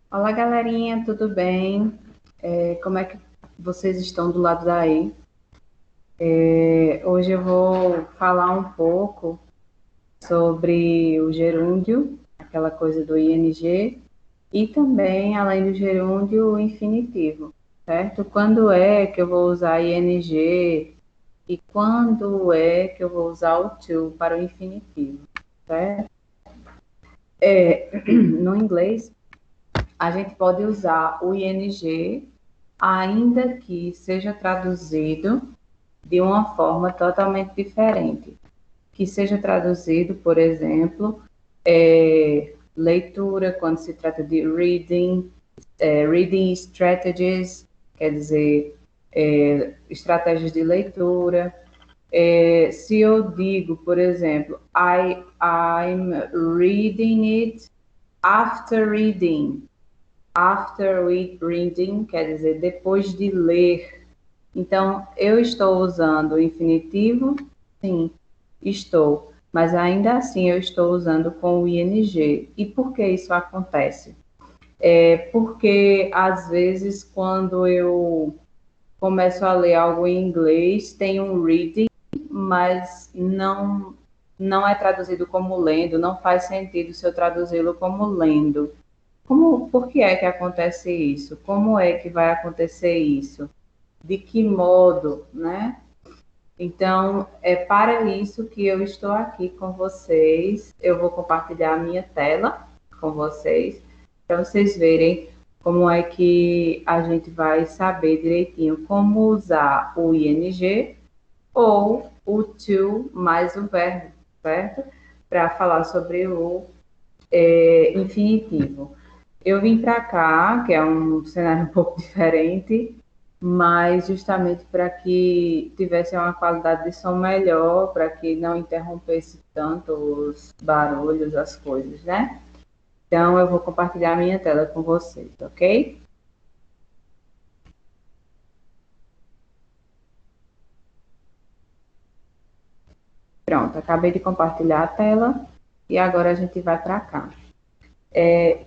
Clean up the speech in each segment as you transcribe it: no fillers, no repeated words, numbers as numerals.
Olá, galerinha, tudo bem? Como é que vocês estão do lado daí? Hoje eu vou falar um pouco sobre o gerúndio, aquela coisa do ing, e também, além do gerúndio, o infinitivo, certo? Quando é que eu vou usar ing e quando é que eu vou usar o to para o infinitivo, certo? No inglês, a gente pode usar o ing ainda que seja traduzido de uma forma totalmente diferente. Que seja traduzido, por exemplo, leitura, quando se trata de reading, reading strategies, quer dizer, estratégias de leitura. Se eu digo, por exemplo, I'm reading it after reading. After reading, quer dizer, depois de ler. Então, eu estou usando o infinitivo? Sim, estou. Mas ainda assim eu estou usando com o ing. E por que isso acontece? Porque às vezes quando eu começo a ler algo em inglês, tem um reading, mas não é traduzido como lendo, não faz sentido se eu traduzi-lo como lendo. Por que é que acontece isso? Como é que vai acontecer isso? De que modo, né? Então, é para isso que eu estou aqui com vocês. Eu vou compartilhar a minha tela com vocês, para vocês verem como é que a gente vai saber direitinho como usar o ing ou o to mais o verbo, certo? Para falar sobre o infinitivo. Eu vim para cá, que é um cenário um pouco diferente, mas justamente para que tivesse uma qualidade de som melhor, para que não interrompesse tanto os barulhos, as coisas, né? Então, eu vou compartilhar a minha tela com vocês, ok? Pronto, acabei de compartilhar a tela e agora a gente vai para cá.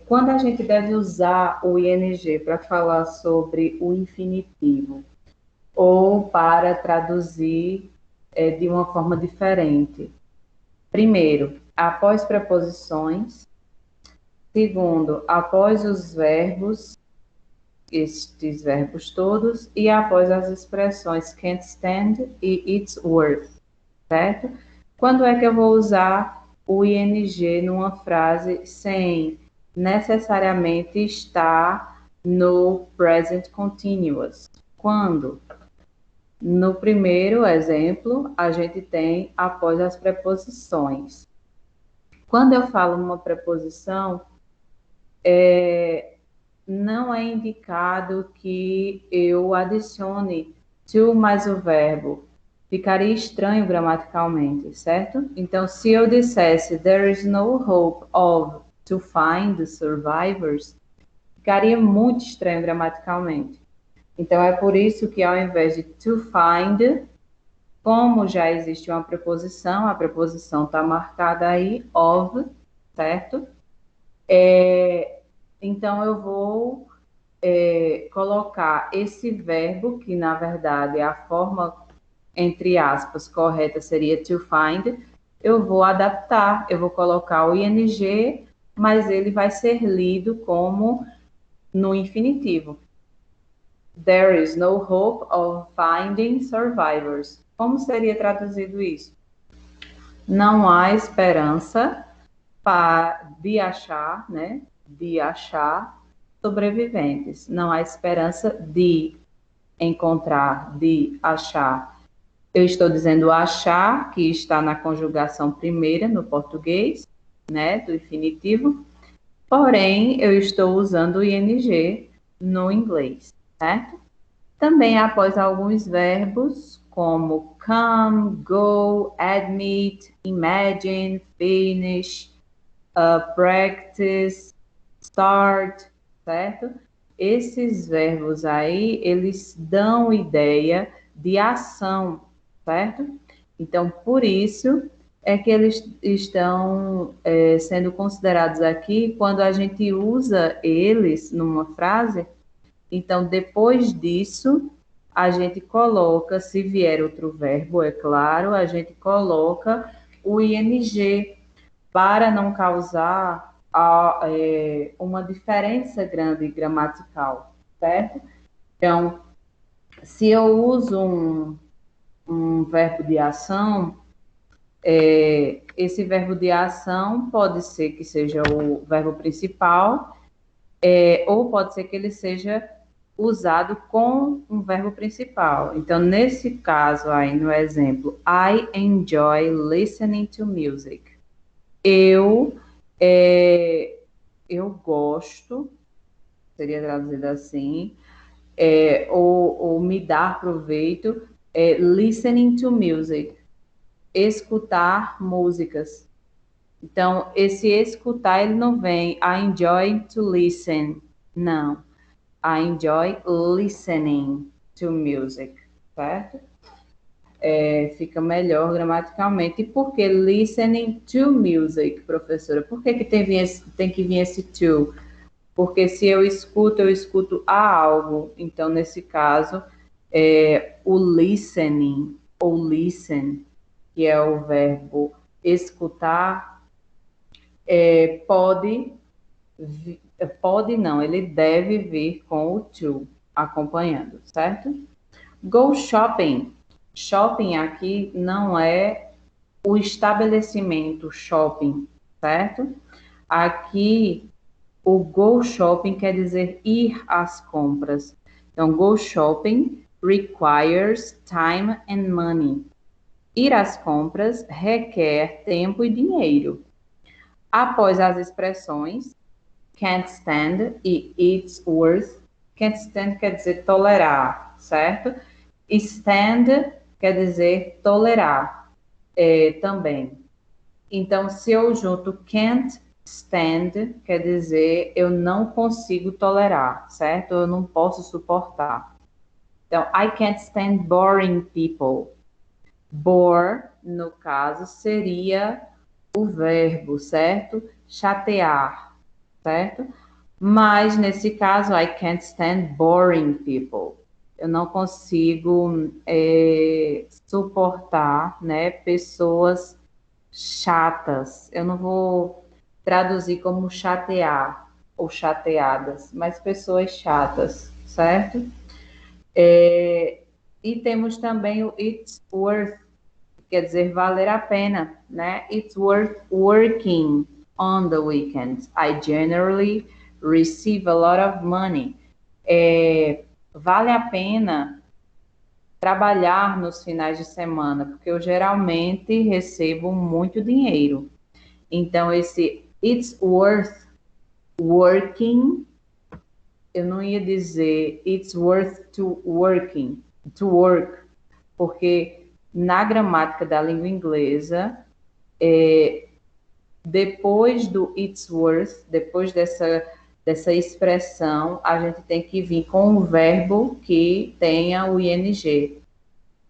Quando a gente deve usar o ing para falar sobre o infinitivo? Ou para traduzir de uma forma diferente. Primeiro, após preposições. Segundo, após os verbos, estes verbos todos. E após as expressões can't stand e it's worth, certo? Quando é que eu vou usar o ing numa frase sem necessariamente estar no present continuous? Quando? No primeiro exemplo, a gente tem após as preposições. Quando eu falo uma preposição, não é indicado que eu adicione to mais o verbo. Ficaria estranho gramaticalmente, certo? Então, se eu dissesse there is no hope of to find the survivors, ficaria muito estranho gramaticalmente. Então, é por isso que ao invés de to find, como já existe uma preposição, a preposição está marcada aí, of, certo? Então, eu vou colocar esse verbo, que na verdade é a forma, entre aspas, correta seria to find, eu vou adaptar, eu vou colocar o ing, mas ele vai ser lido como no infinitivo. There is no hope of finding survivors. Como seria traduzido isso? Não há esperança de achar, né? De achar sobreviventes. Não há esperança de encontrar, de achar. Eu estou dizendo achar, que está na conjugação primeira no português, né? Do infinitivo. Porém, eu estou usando o ing no inglês, certo? Também após alguns verbos, como come, go, admit, imagine, finish, practice, start, certo? Esses verbos aí, eles dão ideia de ação, certo? Então, por isso, é que eles estão sendo considerados aqui quando a gente usa eles numa frase. Então, depois disso, a gente coloca, se vier outro verbo, é claro, a gente coloca o ing para não causar uma diferença grande gramatical, certo? Então, se eu uso um verbo de ação, esse verbo de ação pode ser que seja o verbo principal, ou pode ser que ele seja usado com um verbo principal. Então, nesse caso aí, no exemplo, I enjoy listening to music. Eu, é, eu gosto, seria traduzido assim, ou me dar proveito, listening to music, escutar músicas. Então, esse escutar, ele não vem, I enjoy to listen. Não. I enjoy listening to music, certo? Fica melhor gramaticalmente. E por que listening to music, professora? Por que tem que vir esse to? Porque se eu escuto a algo. Então, nesse caso, o listening, ou listen, que é o verbo escutar, pode não, ele deve vir com o to acompanhando, certo? Go shopping. Shopping aqui não é o estabelecimento shopping, certo? Aqui o go shopping quer dizer ir às compras. Então, go shopping requires time and money. Ir às compras requer tempo e dinheiro. Após as expressões can't stand e it's worth. Can't stand quer dizer tolerar, certo? Stand quer dizer tolerar também. Então, se eu junto can't stand, quer dizer eu não consigo tolerar, certo? Eu não posso suportar. Então, I can't stand boring people. Bore, no caso, seria o verbo, certo? Chatear, certo? Mas, nesse caso, I can't stand boring people. Eu não consigo suportar, né, pessoas chatas. Eu não vou traduzir como chatear ou chateadas, mas pessoas chatas, certo? E temos também o it's worth, quer dizer valer a pena, né? It's worth working on the weekends. I generally receive a lot of money. Vale a pena trabalhar nos finais de semana, porque eu geralmente recebo muito dinheiro. Então, esse it's worth working, eu não ia dizer it's worth to work, porque na gramática da língua inglesa, depois do it's worth, depois dessa expressão, a gente tem que vir com um verbo que tenha o ing,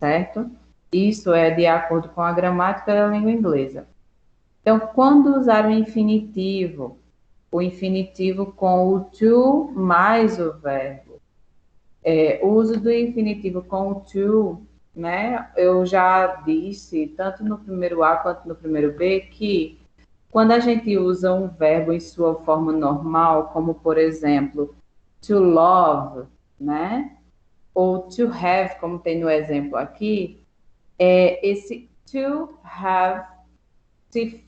certo? Isso é de acordo com a gramática da língua inglesa. Então, quando usar o infinitivo com o to mais o verbo, o uso do infinitivo com o to, né? Eu já disse, tanto no primeiro A quanto no primeiro B, que quando a gente usa um verbo em sua forma normal, como por exemplo, to love, né? Ou to have, como tem no exemplo aqui, esse to have,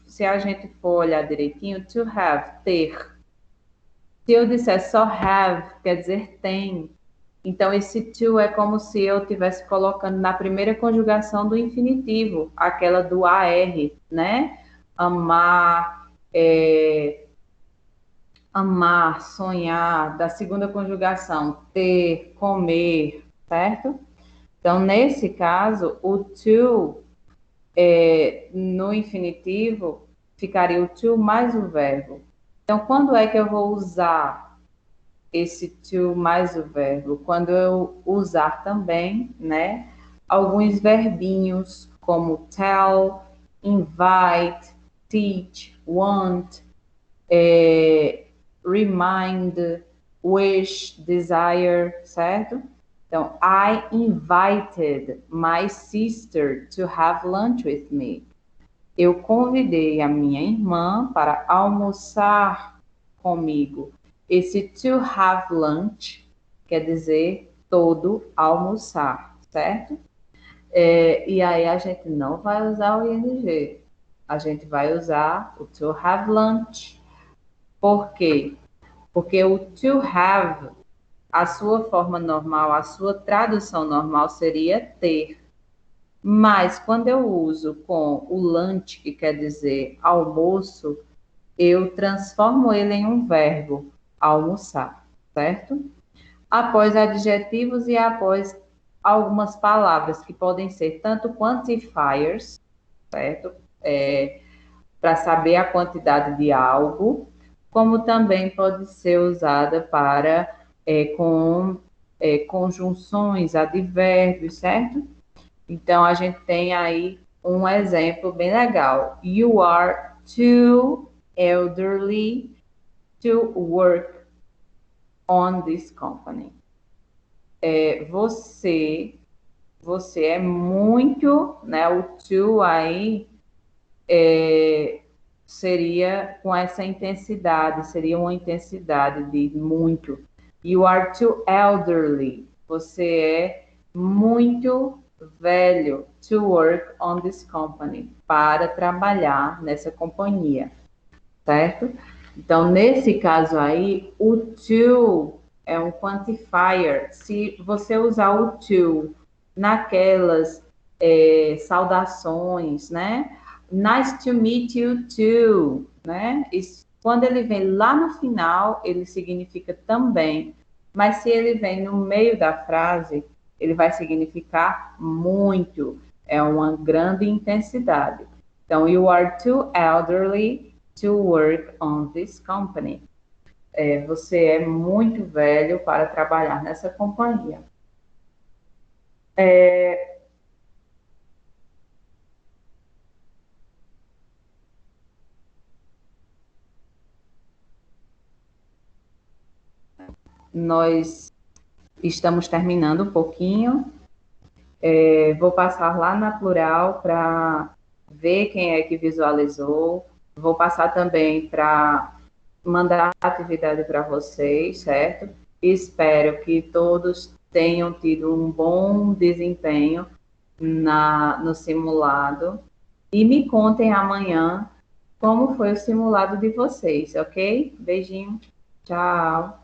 se a gente for olhar direitinho, to have, ter. Se eu disser só have, quer dizer tem. Então, esse to é como se eu estivesse colocando na primeira conjugação do infinitivo, aquela do AR, né? Amar, amar, sonhar, da segunda conjugação, ter, comer, certo? Então, nesse caso, o to no infinitivo ficaria o to mais o verbo. Então, quando é que eu vou usar esse to mais o verbo? Quando eu usar também, né, alguns verbinhos como tell, invite, teach, want, remind, wish, desire, certo? Então, I invited my sister to have lunch with me. Eu convidei a minha irmã para almoçar comigo. Esse to have lunch quer dizer todo almoçar, certo? E aí a gente não vai usar o ing. A gente vai usar o to have lunch. Por quê? Porque o to have, a sua forma normal, a sua tradução normal seria ter. Mas quando eu uso com o lunch, que quer dizer almoço, eu transformo ele em um verbo, almoçar, certo? Após adjetivos e após algumas palavras que podem ser tanto quantifiers, certo? Para saber a quantidade de algo, como também pode ser usada para com conjunções, advérbios, certo? Então, a gente tem aí um exemplo bem legal. You are too elderly to work on this company. Você é muito, né? O to aí seria com essa intensidade, seria uma intensidade de muito. You are too elderly. Você é muito velho to work on this company, para trabalhar nessa companhia, certo? Então, nesse caso aí, o to é um quantifier. Se você usar o to naquelas saudações, né? Nice to meet you too, né? E quando ele vem lá no final, ele significa também. Mas se ele vem no meio da frase, ele vai significar muito. É uma grande intensidade. Então, you are too elderly to work on this company. Você é muito velho para trabalhar nessa companhia. Nós estamos terminando um pouquinho. Vou passar lá na plural para ver quem é que visualizou. Vou passar também para mandar a atividade para vocês, certo? Espero que todos tenham tido um bom desempenho no simulado. E me contem amanhã como foi o simulado de vocês, ok? Beijinho, tchau!